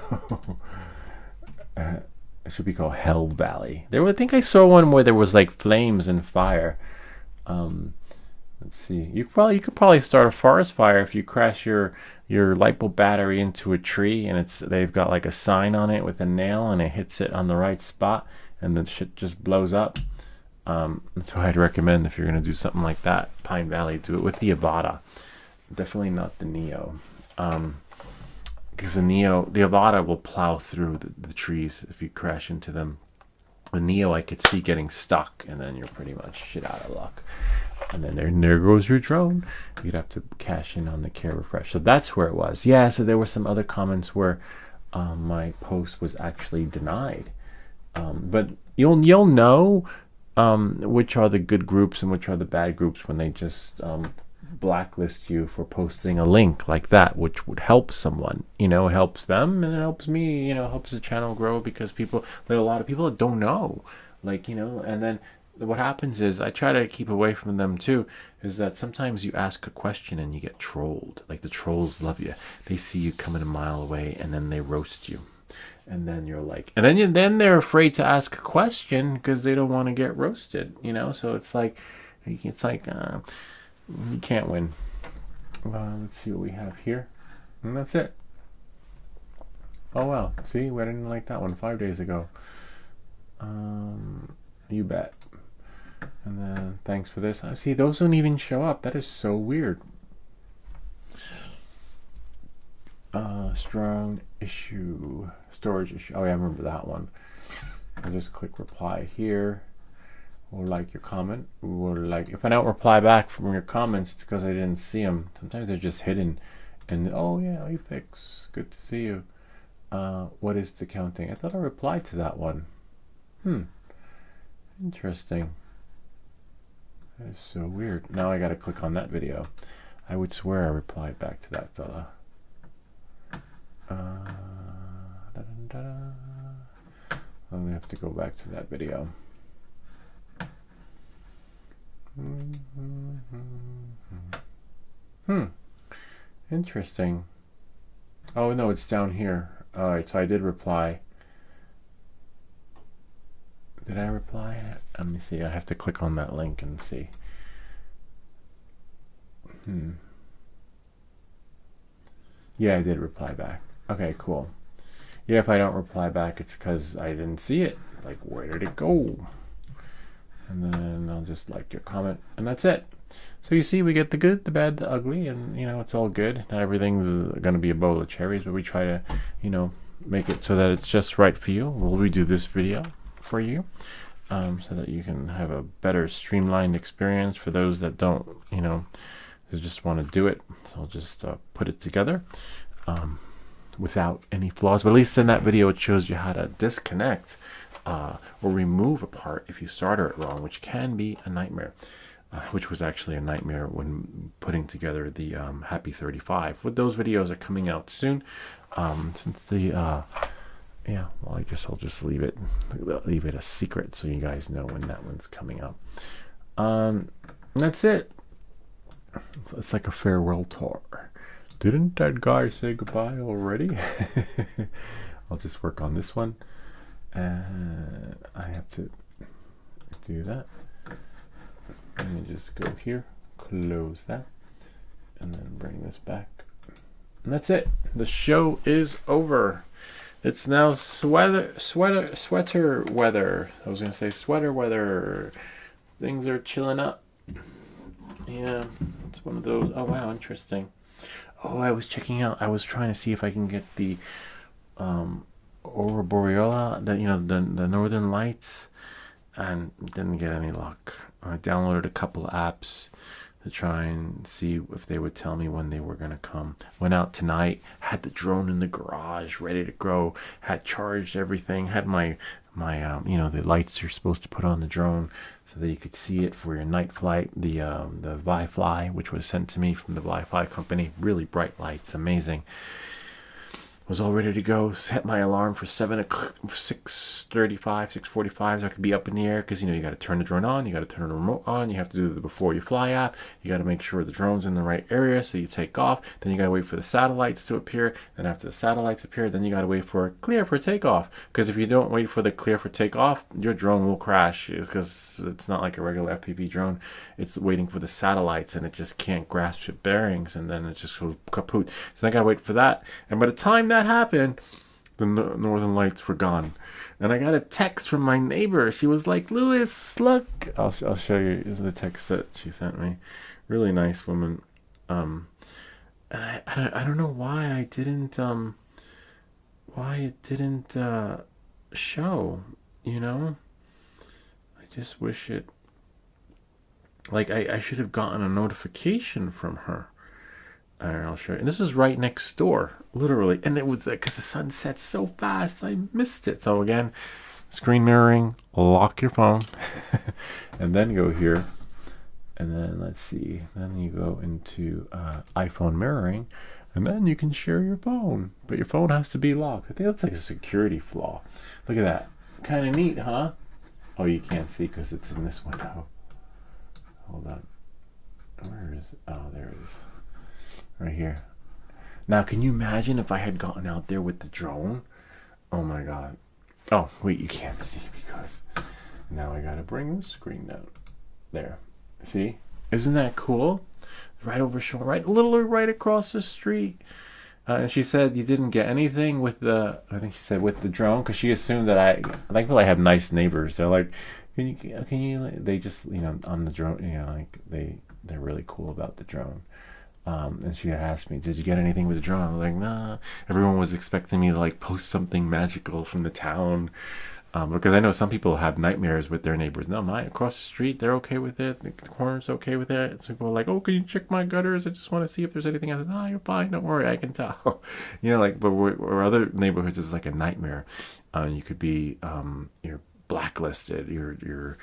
Speaker 1: It should be called Hell Valley. I think I saw one where there was like flames and fire. Let's see. You could probably start a forest fire if you crash your LiPo battery into a tree, and they've got like a sign on it with a nail, and it hits it on the right spot, and the shit just blows up. That's why I'd recommend, if you're gonna do something like that, Pine Valley, do it with the Avata. Definitely not the Neo. Because the avata will plow through the trees if you crash into them. The Neo I could see getting stuck, and then you're pretty much shit out of luck. And then there goes your drone. You'd have to cash in on the care refresh. So that's where it was. Yeah, so there were some other comments where my post was actually denied. But you'll know which are the good groups and which are the bad groups when they just blacklist you for posting a link like that, which would help someone. It helps them and it helps me. Helps the channel grow, because there are a lot of people that don't know, and then what happens is, I try to keep away from them too, is that sometimes you ask a question and you get trolled. Like, the trolls love you. They see you coming a mile away and then they roast you. And then you're like, and then they're afraid to ask a question because they don't want to get roasted, So it's like you can't win. Let's see what we have here. And that's it. Oh, well. See, we didn't like that one 5 days ago. You bet. And then thanks for this. I see those don't even show up. That is so weird. Strong issue, storage issue. Oh yeah, I remember that one. I'll just click reply here. Or like your comment. Or like, if I don't reply back from your comments, it's because I didn't see them. Sometimes they're just hidden. And oh yeah, you fix. Good to see you. What is the counting? I thought I replied to that one. Interesting. That is so weird. Now I gotta click on that video. I would swear I replied back to that fella. I'm gonna have to go back to that video. Interesting. Oh no, it's down here. Alright, so I did reply. Did I reply? Let me see. I have to click on that link and see. Yeah, I did reply back. Okay, cool. Yeah, if I don't reply back, it's because I didn't see it. Like, where did it go? And then I'll just like your comment, and that's it. So you see, we get the good, the bad, the ugly, and it's all good. Not everything's going to be a bowl of cherries, but we try to, make it so that it's just right for you. We'll redo this video for you, so that you can have a better streamlined experience for those that don't, they just want to do it. So I'll just put it together without any flaws. But at least in that video, it shows you how to disconnect or remove a part if you solder it wrong, which can be a nightmare. Which was actually a nightmare when putting together the Happy 35. But those videos are coming out soon. Since the yeah, well, I guess I'll just leave it a secret so you guys know when that one's coming up. That's it. It's like a farewell tour. Didn't that guy say goodbye already? I'll just work on this one. I have to do that. Let me just go here, close that, and then bring this back. And that's it. The show is over. It's now sweater weather. I was gonna say sweater weather. Things are chilling up. Yeah, it's one of those. Oh wow, interesting. Oh, I was checking out. I was trying to see if I can get the Aurora Borealis, the Northern Lights, and didn't get any luck. I downloaded a couple of apps to try and see if they would tell me when they were going to come. Went out tonight, had the drone in the garage ready to go, had charged everything, had my the lights you're supposed to put on the drone so that you could see it for your night flight, the Wi-Fi, which was sent to me from the Wi-Fi company. Really bright lights, amazing. Was all ready to go. Set my alarm for 6:35, 6:45, so I could be up in the air, because you got to turn the drone on, you got to turn the remote on, you have to do the before you fly app, you got to make sure the drone's in the right area, so you take off, then you got to wait for the satellites to appear, and after the satellites appear, then you got to wait for clear for takeoff, because if you don't wait for the clear for takeoff, your drone will crash, because it's not like a regular FPV drone. It's waiting for the satellites, and it just can't grasp its bearings, and then it just goes kaput. So I got to wait for that, and by the time that happened, the Northern Lights were gone. And I got a text from my neighbor. She was like, "Louis, look." I'll show you the text that she sent me. Really nice woman. And I don't know why it didn't show, just wish it, like, I should have gotten a notification from her. All right, I'll show you. And this is right next door, literally. And it was because the sun sets so fast, I missed it. So again, screen mirroring, lock your phone, and then go here. And then let's see, then you go into iPhone mirroring, and then you can share your phone. But your phone has to be locked. I think that's like a security flaw. Look at that. Kind of neat, huh? Oh, you can't see because it's in this window. Hold on. Where is it? Oh, there it is. Right here. Now, can you imagine if I had gotten out there with the drone? Oh my God. Oh, wait, you can't see because now I gotta bring the screen down. There. See? Isn't that cool? Right over shoulder, right, literally right across the street. And she said you didn't get anything with the, I think she said with the drone, because she assumed that I thankfully I have nice neighbors. They're like, can you, they just, you know, on the drone, you know, like they're really cool about the drone. And she had asked me, did you get anything with the drone? I was like, nah. Everyone was expecting me to like post something magical from the town. Because I know some people have nightmares with their neighbors. No, mine across the street, they're okay with it. The corner's okay with it. So people are like, oh, can you check my gutters? I just want to see if there's anything. I said, no, you're fine. Don't worry. I can tell. You know, like, but where other neighborhoods is like a nightmare. You could be, you're blacklisted. You're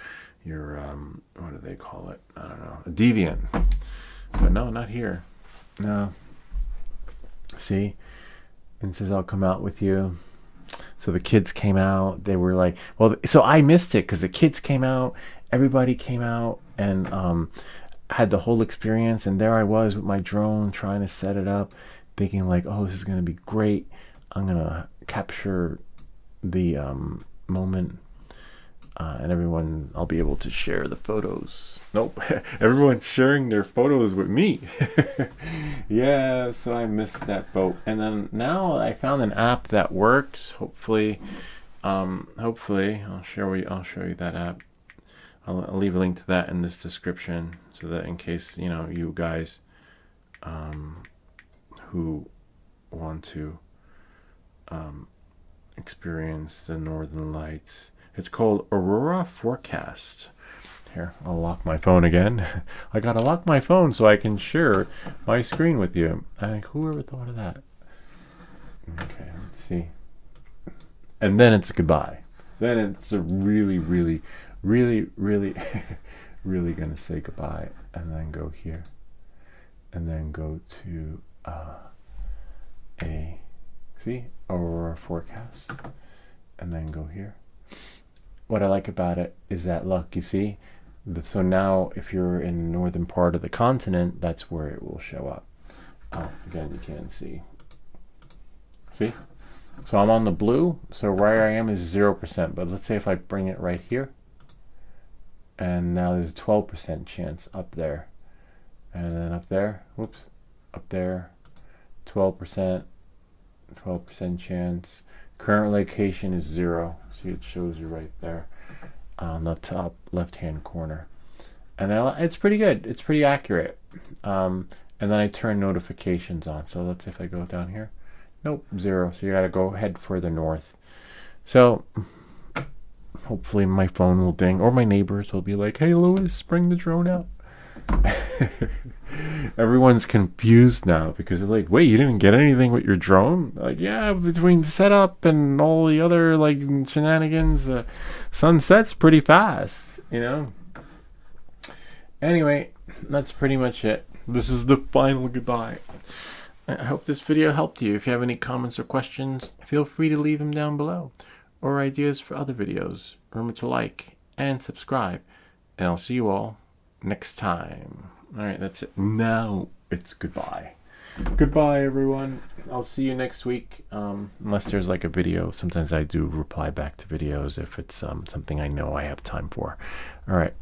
Speaker 1: what do they call it? I don't know. A deviant. But no, not here. No. See? And it says, I'll come out with you. So the kids came out. They were like, well, so I missed it because the kids came out. Everybody came out and had the whole experience. And there I was with my drone trying to set it up, thinking like, oh, this is going to be great. I'm going to capture the moment. And everyone, I'll be able to share the photos. Nope. Everyone's sharing their photos with me. Yeah, so I missed that boat. And then now I found an app that works. Hopefully, I'll show you that app. I'll leave a link to that in this description so that in case, you know, you guys who want to experience the Northern Lights. It's called Aurora Forecast. Here, I'll lock my phone again. I gotta lock my phone so I can share my screen with you. Like, whoever thought of that? Okay, let's see. And then it's goodbye. Then it's a really, really, really, really, really gonna say goodbye. And then go here. And then go to Aurora Forecast. And then go here. What I like about it is that, look, you see, so now if you're in the northern part of the continent, that's where it will show up. Oh, again, you can't see. See? So I'm on the blue, so where I am is 0%, but let's say if I bring it right here, and now there's a 12% chance up there, and then up there, whoops, up there, 12% chance. Current location is 0. See, it shows you right there on the top left-hand corner. And it's pretty good. It's pretty accurate. And then I turn notifications on. So let's say if I go down here. Nope, 0. So you got to go head further north. So hopefully my phone will ding. Or my neighbors will be like, hey, Louis, bring the drone out. Everyone's confused now because they're like, wait, you didn't get anything with your drone? Like, yeah, between setup and all the other like shenanigans, sun sets pretty fast, you know. Anyway, that's pretty much it. This is the final goodbye. I hope this video helped you. If you have any comments or questions, feel free to leave them down below, or ideas for other videos. Remember to like and subscribe, and I'll see you all next time. All right, that's it. Now it's goodbye. Goodbye, everyone. I'll see you next week. Unless there's like a video. Sometimes I do reply back to videos if it's something I know I have time for. All right.